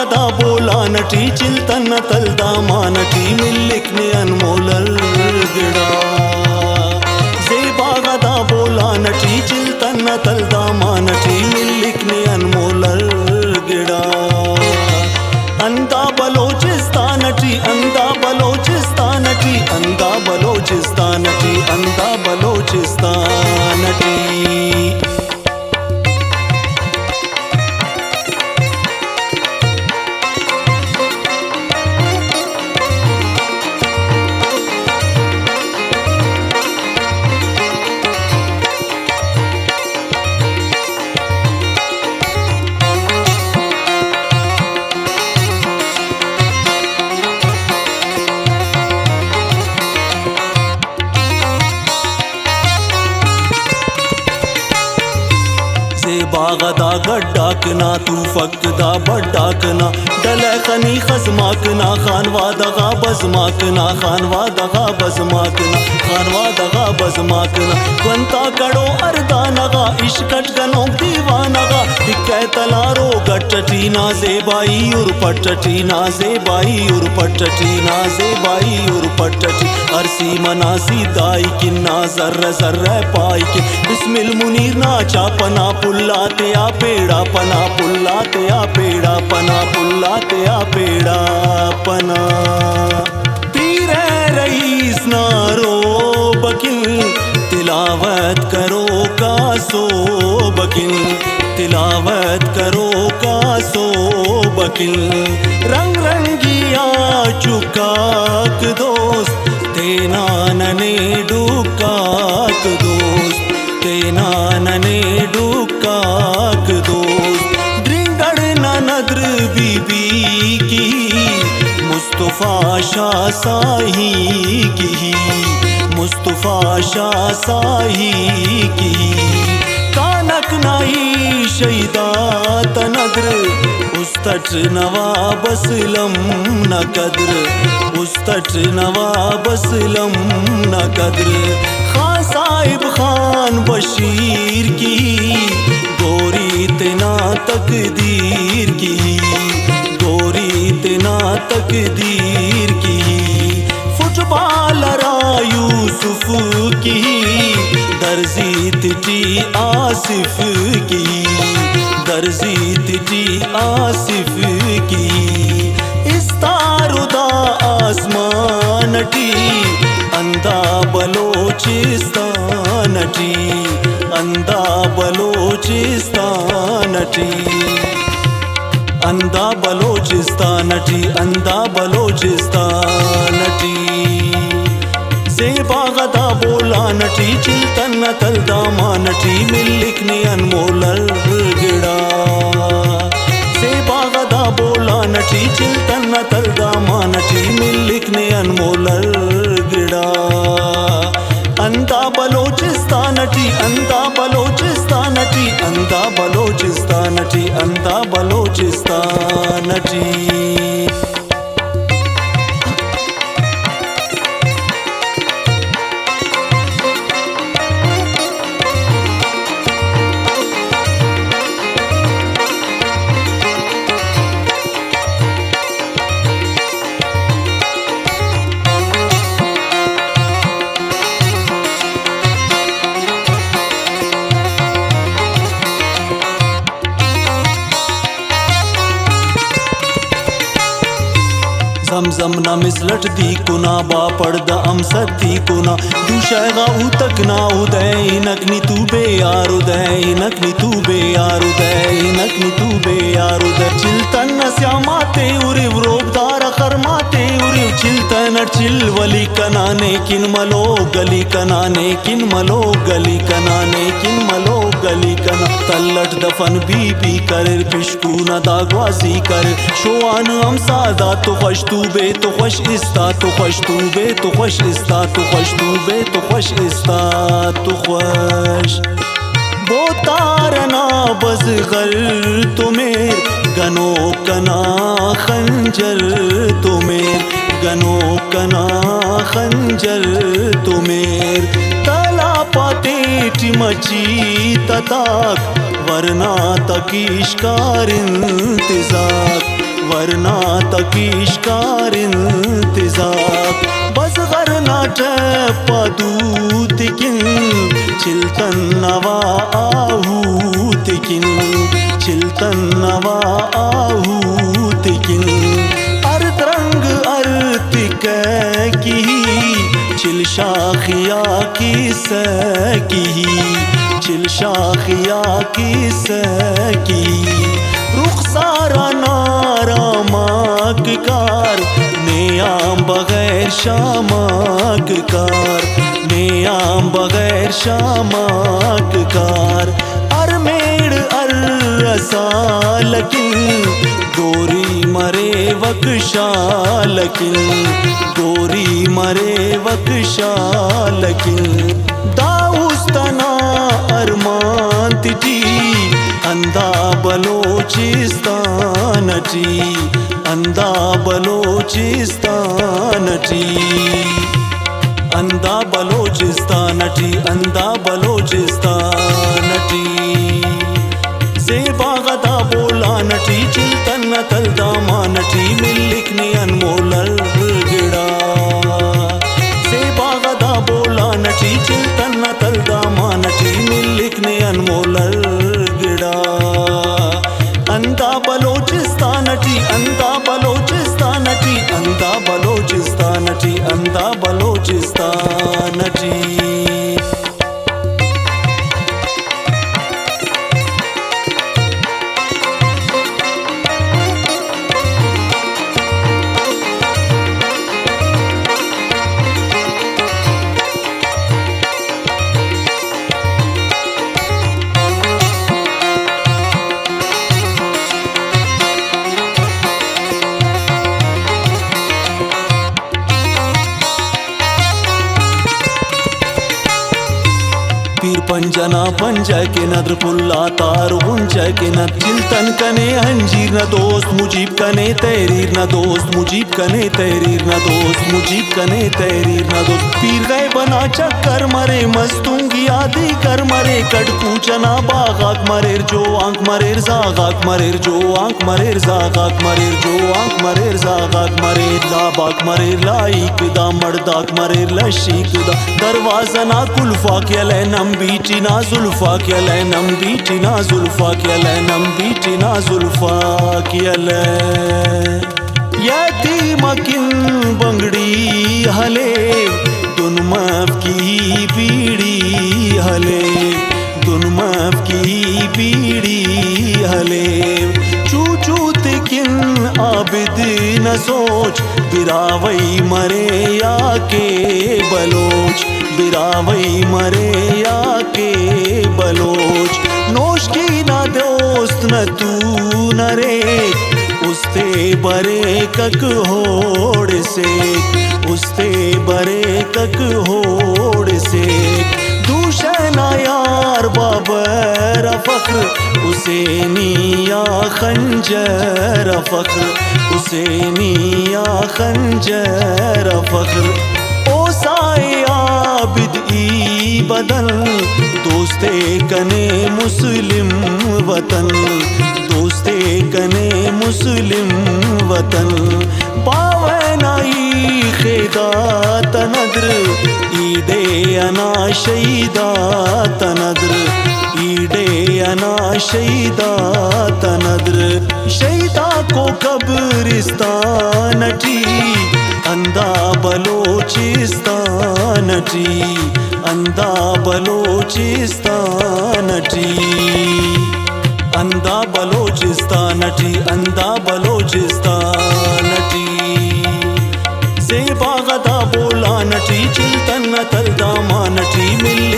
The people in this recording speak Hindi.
ಬಾಗದ ಬೋಲಾ ನಟಿ ಚಿಲ್ತನ್ನ ತಲ್ದ ಮಾನಟಿ ಮಿಲ್ಲಿಕ್ನೆ ಅನ್ಮೋಲಲ್ ಗಿಡ ಬಾಗದ ಬೋಲಾ ನಟಿ ಚಿಲ್ತನ್ನ ತಲ್ದ ಮಾನಟಿ ಮಿಲ್ಲಿಕ್ನೆ ಅನ್ಮೋಲಲ್ ಗಿಡ ಅಂದ ಬಲೋಚಿಸ್ತಾನಟಿ ಅಂದ ಬಲೋಚಿಸ್ತಾನಟಿ ಅಂದ ಬಲೋಚಿಸ್ತಾನಟಿ ಅಂದ ಬಲೋಚಿಸ್ತಾನಟಿ बागदा गड्डाकना तू फकदा बड्डाकना डलखनी खजमाकना खानवादगा बजमाकना खानवादगा बजमाकना खानवादगा बजमाकना क्वंता कड़ो अर्दानगा इश्कट गनो दीवानगा दिक्के तलारो गट्टटी ना ज़ेबाई उर पट्टटी ना ज़ेबाई उर पट्टटी ना ज़ेबाई उर पट्टटी अरसी मनासी दाई किन्ना जर्र जर्र पाई के बिस्मिल मुनीर ना चापना पुल्लाते आ पेड़ा पना पुल्लाते आ पेड़ा पना पुल्लाते आ पेड़ा पना पीरे रईस नारो बकिल तिलावत करो का सो बकिल तिलावत करो का सो बकिल रंग रंगिया चुकाक दोस्त तेना नने डुकाक दोस्त तेना नने डुकाक दोस्त ड्रिंगड़ न नद्र बीबी की मुस्तफा शाह साही की मुस्तफा शाह साही की कानक नाई शहीदा तनद्र उस्तट नवाब असलम न कद्र उस्तट नवाब असलम न कद्र खान साहिब खान बशीर की गोरी तना तकदीर की गोरी तना तकदीर की फुटबॉलर यूसुफ की दर्जी तिटी आसिफ की दर्जी तिटी आसिफ की इस्तारुदा आसमानटी अंदा बलोचिस्तानटी अंदा बलोचिस्तानटी अंदा बलोचिस्तानटी अंदा बलोचिस्तानटी ज़ेबागदा बोला नटी चिल्तन्न तल्दा मानटी मिल्लिक्ने अनमोलल गिड़ा ज़ेबागदा बोला नटी चिल्तन्न तल्दा मानटी मिल्लिक्ने अनमोलल गिड़ा अंदा बलोचिस्तानटी अंदा बलोचिस्तानटी अंदा बलोचिस्तानटी अंदा बलोचिस्तानटी जमजम ना मिसलट दी कुना बा पड़दा अमसद दी कुना दुशैगा उतक ना उदय नकनी तू बे यार उदय नकनी तू बे यार उदय नकनी तू बे यार उदय चिल्तन श्यामाते उरि व्रोबदार खरमाते उरि चिल्तन चिल वली कनाने किन मलो गली कनाने किन मलो गली कनाने किन मलो गली कना तल्लट दफन बीबी कर पिशकू न दागवाजी कर शोआन हम सादा तो खुश तू बे तो खुश इस्ता तो खुश तू बे तो खुश इस्ता तो खुश तू बे तो खुश इस्ता तो खुश बोतारना बज़गर तुम्हें गनो कना खंजर तुम्हें गनो कना खंजर तुम्हें तला पाते टिमची तताक वरना तकीशकार इंतजार वरना तकीशकार इंतजार बस गरना टप्पा दूतिकिन चिल्तन नवा आहूतिकिन चिल्तन नवा आहूतिकिन अर्तरंग अर्तिक की चिल शाखिया की सकी चिल शाखिया की सकी रुखसारा नारा माक कार नेयाम बगैर शामाक कार नेयाम बगैर शामाक कार अरमेड़ अर्रसालकिन गोरी मरे वकशालकिन गोरी मरे वकशालकिन दाउस्तना अरमान तिटी अंदा बलोचिस्तानटी अंदा बलोचिस्तानटी अंदा बलोचिस्तानटी अंदा बलोचिस्तानटी ज़ेबा गदा बोला नटी चिल्तन तलदा मानटी मिल्लिकनी अनमोल गिड़ा ज़ेबा गदा बोला नटी चिल्तन तलदा मानटी मिल्लिकनी अनमोल गिड़ा अंदा बलोचिस्तानटी अंदा बलोचिस्तानटी अंदा बलोचिस्तानटी अंदा बलोचिस्तानटी पीर पंजना पंजा के नद्र पुल्ला तार गुंजा के नद चिल्तन कने अंजीर न दोस्त मुजीब कने तहरीर न दोस्त मुजीब कने तहरीर न दोस्त मुजीब कने तहरीर न दोस्त पीर गए बना चक्कर मरे मस्तूंगी आदि कर मरे कटकू चना बागाक मरेर जो आंख मरेर जागाक मरेर जो आंख मरेर जागाक मरेर जो आंख मरेर जागाक मरेर लाबाक मरेर लाइक दा मर्दाक मरेर लशीक दा दरवाजा ना कुल्फा के लैनम बीटी ना जुल्फा के लैनम बीटी ना जुल्फा के लैनम बीटी ना जुल्फा के लै यतीम किन बंगड़ी हले दुनमफ की बीड़ी हले दुनमफ की बीड़ी हले चूचूत किन आबिद न सोच बिरावई मरे या के बलोच बिरावई मरे या के बलोच नोश की ना दोस्त न तू न रे उसते बरे कक होड़ से उसते बरे कक होड़ से दूशना यार बाबर फख्र हुसैनी या खंजर फख्र हुसैनी या खंजर फख्र ओ साए आबिद ई बदन दोस्ते कने मुस्लिम वतन दोस्ते कने मुस्लिम वतन पावनाई खेदा तनद्र ईडे अना शहीदा तनद्र ईडे अना शहीदा तनद्र शहीदा को कब्रिस्तानटी अंदा बलोचिस्तानटी अंदा बलोचिस्तानटी अंदा बलोचिस्तानटी अंदा बलोचिस्तानटी ज़ेबा गदा बोला नटी चिल्तन तलदा मानटी मिल